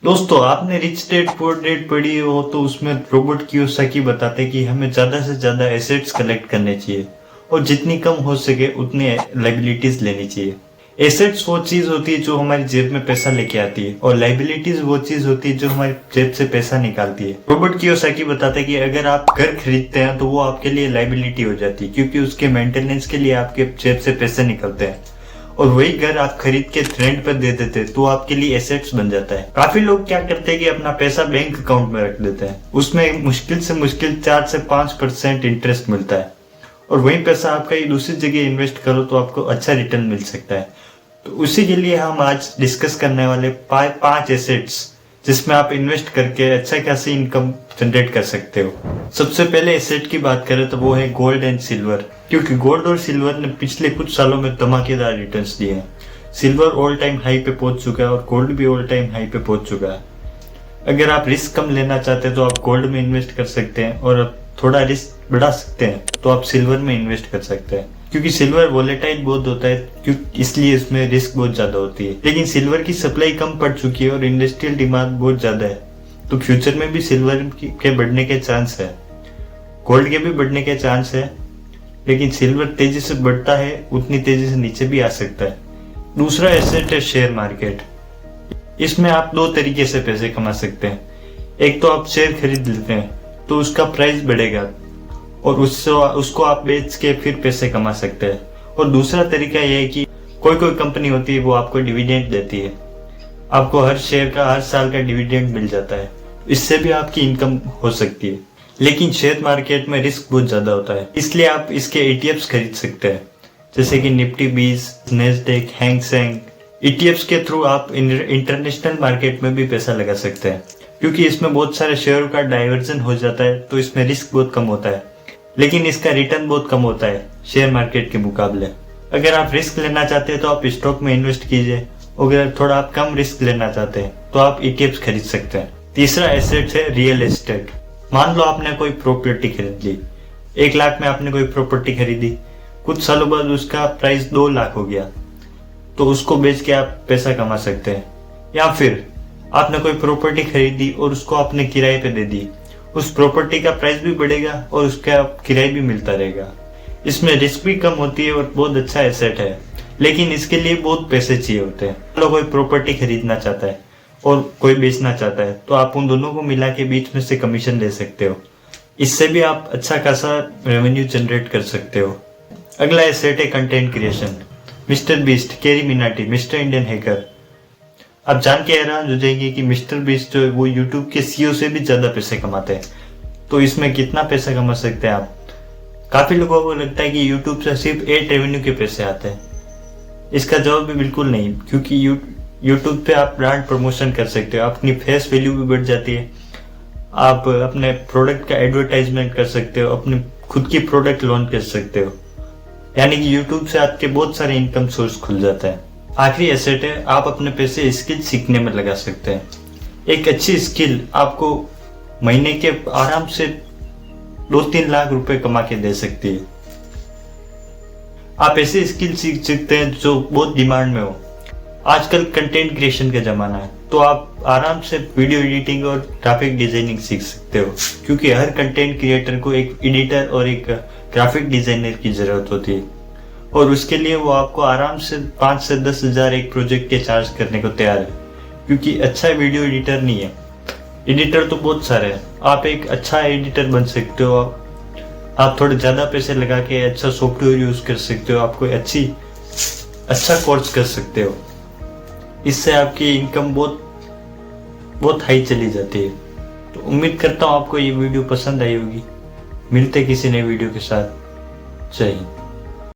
दोस्तों, आपने rich dad poor dad पढ़ी हो तो उसमें रॉबर्ट कियोसाकी बताते कि हमें ज्यादा से ज्यादा एसेट्स कलेक्ट करने चाहिए और जितनी कम हो सके उतनी लाइबिलिटीज लेनी चाहिए। एसेट्स वो चीज होती है जो हमारी जेब में पैसा लेके आती है और लाइबिलिटीज वो चीज होती है जो हमारी जेब से पैसा निकालती है। रॉबर्ट कियोसाकी बताते हैं कि अगर आप घर खरीदते हैं तो वो आपके लिए लाइबिलिटी हो जाती है क्योंकि उसके मेंटेनेंस के लिए आपके जेब से पैसे निकलते हैं, और वही घर आप खरीद के रेंट पर दे देते तो आपके लिए एसेट्स बन जाता है। काफी लोग क्या करते हैं कि अपना पैसा बैंक अकाउंट में रख देते हैं, उसमें मुश्किल से मुश्किल 4 से 5% इंटरेस्ट मिलता है, और वही पैसा आप कहीं दूसरी जगह इन्वेस्ट करो तो आपको अच्छा रिटर्न मिल सकता है। तो उसी के लिए हम आज डिस्कस करने वाले 5 एसेट्स जिसमें आप इन्वेस्ट करके अच्छा खासी इनकम जनरेट कर सकते हो। सबसे पहले एसेट की बात करें तो वो है गोल्ड एंड सिल्वर, क्योंकि गोल्ड और सिल्वर ने पिछले कुछ सालों में धमाकेदार रिटर्न्स दिए हैं। सिल्वर ऑल टाइम हाई पे पहुंच चुका है और गोल्ड भी ऑल टाइम हाई पे पहुंच चुका है। अगर आप रिस्क कम लेना चाहते हैं तो आप गोल्ड में इन्वेस्ट कर सकते हैं, और थोड़ा रिस्क बढ़ा सकते हैं तो आप सिल्वर में इन्वेस्ट कर सकते हैं, क्योंकि सिल्वर वोलेटाइल बहुत होता है, इसलिए इसमें रिस्क बहुत ज्यादा होती है। लेकिन सिल्वर की सप्लाई कम पड़ चुकी है और इंडस्ट्रियल डिमांड बहुत ज्यादा है, तो फ्यूचर में भी सिल्वर के बढ़ने के चांस है। गोल्ड के भी बढ़ने के चांस है, लेकिन सिल्वर तेजी से बढ़ता है उतनी तेजी से नीचे भी आ सकता है। दूसरा एसेट है शेयर मार्केट। इसमें आप 2 तरीके से पैसे कमा सकते हैं। एक तो आप शेयर खरीद लेते हैं तो उसका प्राइस बढ़ेगा और उसको आप बेच के फिर पैसे कमा सकते हैं, और दूसरा तरीका यह है कि कोई कंपनी होती है वो आपको डिविडेंड देती है, आपको हर शेयर का हर साल का डिविडेंड मिल जाता है, इससे भी आपकी इनकम हो सकती है। लेकिन शेयर मार्केट में रिस्क बहुत ज्यादा होता है, इसलिए आप इसके ETFs खरीद सकते हैं, जैसे कि Nifty 20, Nasdaq, Hang Seng. ETFs के थ्रू आप इंटरनेशनल मार्केट में भी पैसा लगा सकते हैं, क्योंकि इसमें बहुत सारे शेयर का डाइवर्जन हो जाता है, तो इसमें रिस्क बहुत कम होता है, लेकिन इसका रिटर्न बहुत कम होता है शेयर मार्केट के मुकाबले। अगर आप रिस्क लेना चाहते हैं तो आप स्टॉक में इन्वेस्ट कीजिए, और अगर थोड़ा आप कम रिस्क लेना चाहते हैं तो आप ETFs खरीद सकते हैं। तीसरा एसेट है रियल एस्टेट। मान लो आपने कोई प्रॉपर्टी खरीद ली, 1 लाख में आपने कोई प्रॉपर्टी खरीदी, कुछ सालों बाद उसका प्राइस 2 लाख हो गया, तो उसको बेच के आप पैसा कमा सकते हैं। या फिर आपने कोई प्रॉपर्टी खरीदी और उसको आपने किराए पे दे दी, उस प्रॉपर्टी का प्राइस भी बढ़ेगा और उसका किराया भी मिलता रहेगा। इसमें रिस्क भी कम होती है और बहुत अच्छा एसेट है, लेकिन इसके लिए बहुत पैसे चाहिए होते हैं। मान लो कोई प्रॉपर्टी खरीदना चाहता है और कोई बेचना चाहता है, तो आप उन दोनों को मिला के बीच में से कमीशन ले सकते हो, इससे भी आप अच्छा खासा रेवेन्यू जनरेट कर सकते हो। अगला एसेट है content creation. Mister beast, carry Minati, mister Indian hacker. आप जान के हैरान हो जाएंगे कि मिस्टर बीस्ट जो है वो यूट्यूब के CEO से भी ज्यादा पैसे कमाते हैं। तो इसमें कितना पैसा कमा सकते हैं आप? काफी लोगों को लगता है कि यूट्यूब से सिर्फ एड रेवेन्यू के पैसे आते हैं। इसका जवाब भी बिल्कुल नहीं, क्योंकि यूट्यूब पे आप ब्रांड प्रमोशन कर सकते हो, अपनी फेस वैल्यू भी बढ़ जाती है, आप अपने प्रोडक्ट का एडवर्टाइजमेंट कर सकते हो, अपने खुद की प्रोडक्ट लॉन्च कर सकते हो, यानी कि यूट्यूब से आपके बहुत सारे इनकम सोर्स खुल जाता है। आखिरी एसेट है, आप अपने पैसे स्किल सीखने में लगा सकते हैं। एक अच्छी स्किल आपको महीने के आराम से 2-3 लाख रुपए कमा के दे सकती है। आप ऐसे स्किल सीख सकते हैं जो बहुत डिमांड में हो। आजकल कंटेंट क्रिएशन का जमाना है, तो आप आराम से वीडियो एडिटिंग और ग्राफिक डिजाइनिंग सीख सकते हो, क्योंकि हर कंटेंट क्रिएटर को एक एडिटर और एक ग्राफिक डिजाइनर की जरूरत होती है, और उसके लिए वो आपको आराम से 5 से 10 हजार एक प्रोजेक्ट के चार्ज करने को तैयार है, क्योंकि अच्छा वीडियो एडिटर नहीं है। एडिटर तो बहुत सारे हैं, आप एक अच्छा एडिटर बन सकते हो। आप थोड़े ज्यादा पैसे लगा के अच्छा सॉफ्टवेयर यूज कर सकते हो, आप कोई अच्छा कोर्स कर सकते हो, इससे आपकी इनकम बहुत हाई चली जाती है। तो उम्मीद करता हूँ आपको ये वीडियो पसंद आई होगी। मिलते किसी नए वीडियो के साथ। जय हिंद।